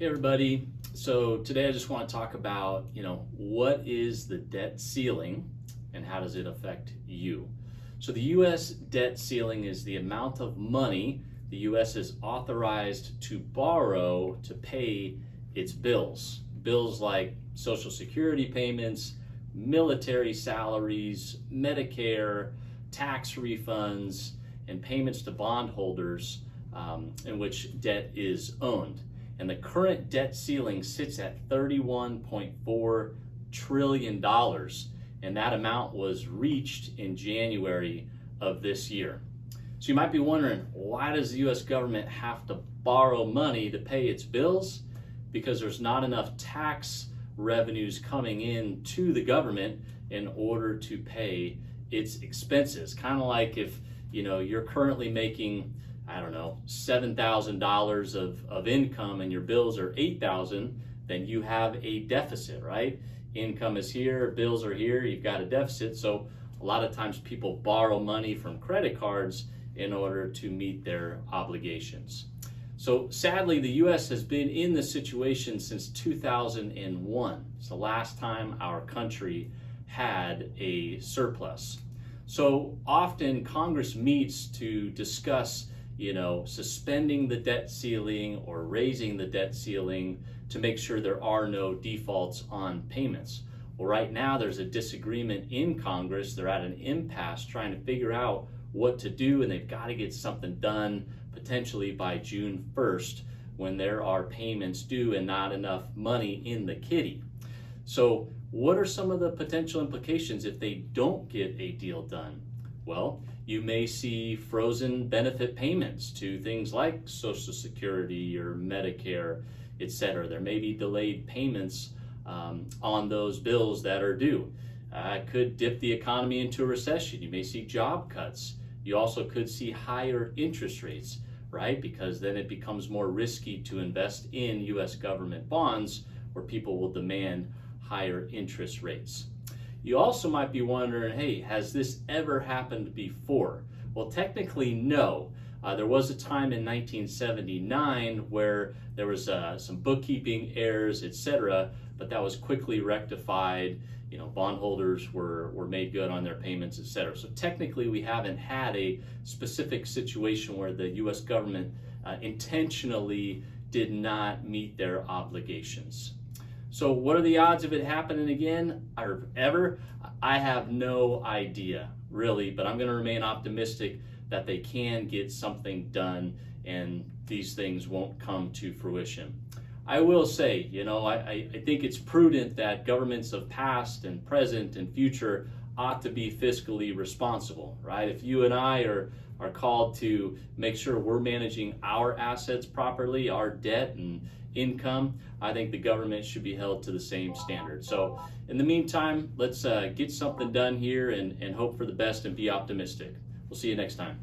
Hey everybody. So today I just want to talk about, what is the debt ceiling and how does it affect you? So the US debt ceiling is the amount of money the US is authorized to borrow to pay its bills. Bills like Social Security payments, military salaries, Medicare, tax refunds, and payments to bondholders in which debt is owned. And the current debt ceiling sits at $31.4 trillion. And that amount was reached in January of this year. So you might be wondering, why does the US government have to borrow money to pay its bills? Because there's not enough tax revenues coming in to the government in order to pay its expenses. Kind of like if you're currently making $7,000 of income and your bills are $8,000, then you have a deficit, right? Income is here, bills are here, you've got a deficit. So a lot of times people borrow money from credit cards in order to meet their obligations. So sadly, the US has been in this situation since 2001. It's the last time our country had a surplus. So often Congress meets to discuss suspending the debt ceiling or raising the debt ceiling to make sure there are no defaults on payments. Well, right now there's a disagreement in Congress. They're at an impasse trying to figure out what to do, and they've got to get something done potentially by June 1st when there are payments due and not enough money in the kitty. So what are some of the potential implications if they don't get a deal done? Well, you may see frozen benefit payments to things like Social Security or Medicare, etc. There may be delayed payments on those bills that are due. It could dip the economy into a recession. You may see job cuts. You also could see higher interest rates, right? Because then it becomes more risky to invest in US government bonds where people will demand higher interest rates. You also might be wondering, hey, has this ever happened before? Well, technically, no. There was a time in 1979 where there was some bookkeeping errors, etc., but that was quickly rectified. Bondholders were made good on their payments, etc. So technically, we haven't had a specific situation where the U.S. government intentionally did not meet their obligations. So what are the odds of it happening again or ever? I have no idea, really, but I'm going to remain optimistic that they can get something done and these things won't come to fruition. I will say, I think it's prudent that governments of past and present and future ought to be fiscally responsible, right? If you and I are called to make sure we're managing our assets properly, our debt and income, I think the government should be held to the same standard. So in the meantime, let's get something done here and hope for the best and be optimistic. We'll see you next time.